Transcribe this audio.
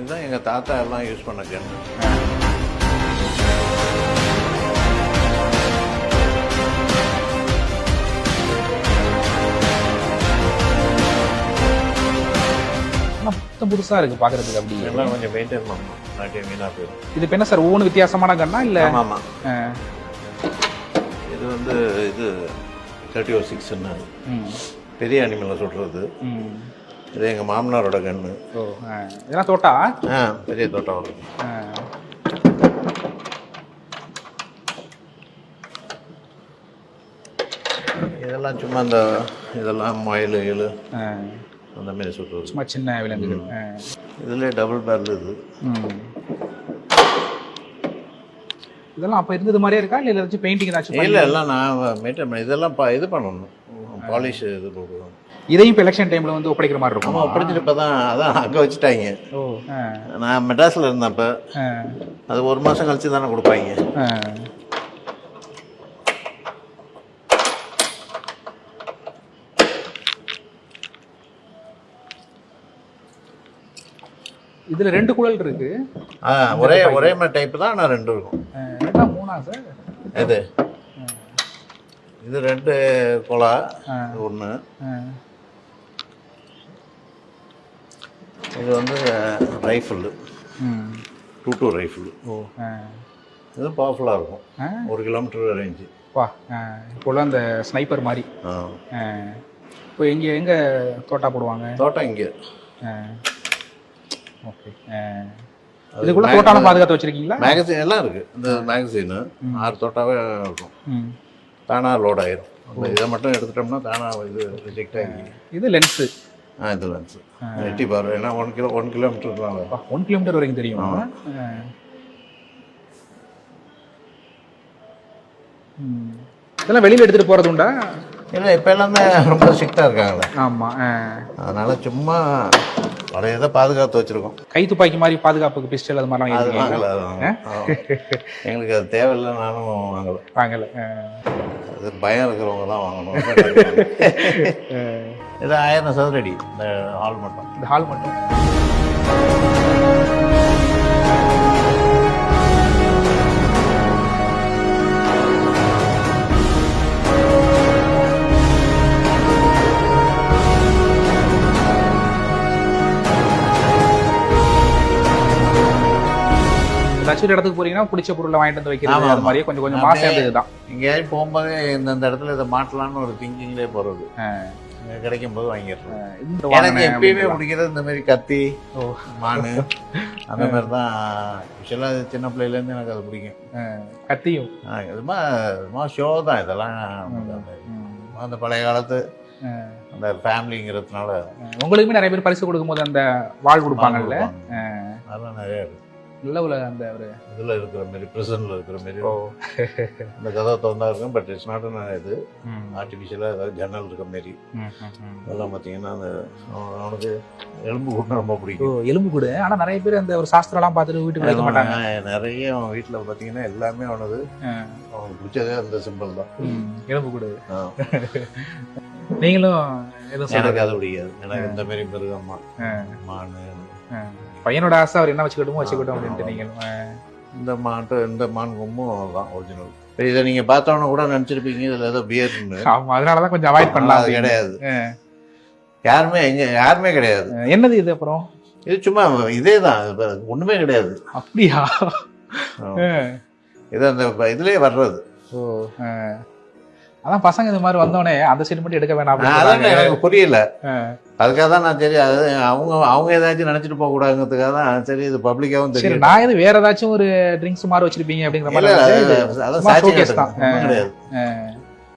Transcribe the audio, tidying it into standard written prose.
இதுதான் எங்கள் தாத்தா எல்லாம் யூஸ் பண்ண கன்று. மொத்தம் புதுசாக இருக்குது பார்க்குறதுக்கு. அப்படி எல்லாம் கொஞ்சம் மெயின்டைன் பண்ணணும், நாட்டிய வீணாக போயிடும். இது இப்போ என்ன சார் ஒவ்வொன்று வித்தியாசமான கண்ணா இல்லை? ஆமாம், இது வந்து இது 3006ன்னு பெரிய அனிமலை சுடுறது. இது எங்கள் மாமனாரோட கன்று. ஓ, இதெல்லாம் தோட்டா? பெரிய தோட்டம் வரும். இதெல்லாம் சும்மா இந்த இதெல்லாம் மயில் இழு அந்த மாதிரி சுடுறது, சும்மா சின்ன விலங்குகள். இதுலேயே டபுள் பேரல் இது. இதெல்லாம் அப்போ இருந்தது மாதிரியே இருக்கா இல்லை ஏதாச்சும் பெயிண்டிங் ஏதாச்சும்? இல்லை, எல்லாம் நான் மெயின்டைன் பண்ணி இதெல்லாம் இது பண்ணணும், பாலிஷ் இது போடுவோம். இதையும் இப்போ எலெக்ஷன் டைமில் வந்து ஒப்படைக்கிற மாதிரி இருக்கும். ஒப்படைச்சிட்டு இப்போ தான் அதான் அங்கே வச்சுட்டாங்க. நான் மெட்ராஸில் இருந்தேன் அப்போ. அது 1 மாதம் கழிச்சு தானே கொடுப்பாங்க. இதுல 2 குழல் இருக்கு. ஒரே மாதிரி டைப் தான், ஆனால் 2 இருக்கும். 3ஆ சார்? இது 2 குழா, 1. இது வந்து ரைஃபிள், 22 ரைஃபிள். இது பவர்ஃபுல்லாக இருக்கும், 1 கிலோமீட்டர் ரேஞ்சு. வா, இப்போலாம் அந்த ஸ்னைப்பர் மாதிரி. இப்போ எங்கே தோட்டா போடுவாங்க? தோட்டம் இங்கே. ஓகே. இதுக்குள்ள தோட்டாலாம் பாதுகாத்து வச்சிருக்கீங்களா? மேகசின் எல்லாம் இருக்குது. இந்த மேகசின் 6 தோட்டாவே இருக்கும். தானாக லோட் ஆயிரும். இதை மட்டும் எடுத்துட்டோம்னா தானாக இது ரிஜெக்ட் ஆகி. இது லென்ஸு. இது லென்ஸு எட்டி பாரு. ஏன்னா 1 கிலோமீட்டர் தான். 1 கிலோமீட்டர் வரைக்கும் தெரியும். இதெல்லாம் வெளியில் எடுத்துகிட்டு போகிறது உண்டா? இல்லை, இப்போ எல்லாமே ரொம்ப ஸ்ட்ரிக்டாக இருக்காங்களே. ஆமாம். அதனால் சும்மா பழைய இதை பாதுகாத்து வச்சுருக்கோம். கை துப்பாக்கி மாதிரி பாதுகாப்புக்கு பிஸ்டல் அது மாதிரிலாம் அது வாங்கலை. எங்களுக்கு அது தேவையில்லை, நானும் வாங்கலை. அது பயம் இருக்கிறவங்க தான் வாங்கணும். இது 1000 சதுர அடி இந்த ஹால் மட்டும். இந்த ஹால் மட்டும். ஏதாச்சும் ஒரு இடத்துக்கு போறீங்கன்னா பிடிச்ச பொருளை வாங்கிட்டு வந்து வைக்கிறது, அது மாதிரியே கொஞ்சம் கொஞ்சம் மாசம் இதுதான். எங்கேயாவது போகும்போது இந்த இடத்துல இதை மாட்டலான்னு ஒரு திங்கிங்லேயே போகிறது. கிடைக்கும் போது வாங்கிடுறேன். எனக்கு எப்பயுமே பிடிக்கிறது இந்த மாதிரி கத்தி, மானு அந்த மாதிரி தான். ஆக்சுவலாக சின்ன பிள்ளையிலேருந்து எனக்கு அது பிடிக்கும். கத்தியும் இதுமா ஷோ தான் இதெல்லாம். அந்த பழைய காலத்து அந்த ஃபேமிலிங்கிறதுனால. உங்களுக்குமே நிறைய பேர் பரிசு கொடுக்கும்போது அந்த வாழ் கொடுப்பாங்கல்ல, அதெல்லாம் நிறைய இருக்கு. நல்ல அந்த ஒரு இதில் இருக்கிற மாதிரி, ப்ரெசன்ட்ல இருக்கிற மாதிரி இந்த கதை திறந்தா இருக்கும். பட் இட்ஸ் நாட் இது ஆர்டிஃபிஷியலாக ஏதாவது ஜன்னல் இருக்க மாரி. அதெல்லாம் பார்த்தீங்கன்னா அந்த அவனுக்கு எலும்பு கூடு ரொம்ப பிடிக்கும். எலும்பு கூடு. ஆனால் நிறைய பேர் அந்த ஒரு சாஸ்திரம்லாம் பார்த்துட்டு வீட்டுக்கு வைக்க மாட்டாங்க. நிறைய அவன் வீட்டில் பார்த்தீங்கன்னா எல்லாமே அவனுக்கு பிடிச்சதே அந்த சிம்பிள் தான், எலும்பு கூடு. நீங்களும் எனக்கு அது பிடிக்காது. எனக்கு இந்த மாதிரி மிருகம்மா, மானு. பையனோட ஆசை அவர் என்ன வச்சுக்கிட்டோம் அப்படின்ட்டு நீங்களும் இந்த மான் கொம்பும் தான் ஒரிஜினல். இதை நீங்க பார்த்தோன்னு கூட நினைச்சிருப்பீங்க இதுல ஏதோ பியர்னு. ஆமா, அதனாலதான் கொஞ்சம் அவாய்ட் பண்ணலாம். அது கிடையாது, யாருமே கிடையாது. என்னது இது? அப்புறம் இது சும்மா இதே தான், ஒண்ணுமே கிடையாது. அப்படியா? இது அந்த இதுலயே வர்றது. அதான் பசங்க இது மாதிரி வந்தோடனே அந்த சைடு மட்டும் எடுக்க வேணாம். அதான் எனக்கு புரியல. அதுக்காக தான் நான் சரி அது அவங்க ஏதாச்சும் நினைச்சிட்டு போக கூடாதுங்கிறதுக்காக தான் சரி இது பப்ளிக்காவும் தெரியும். நான் இது வேற ஏதாச்சும் ஒரு ட்ரிங்க்ஸ் மாதிரி வச்சிருப்பீங்க அப்படிங்கிற மாதிரி அதான் கிடையாது.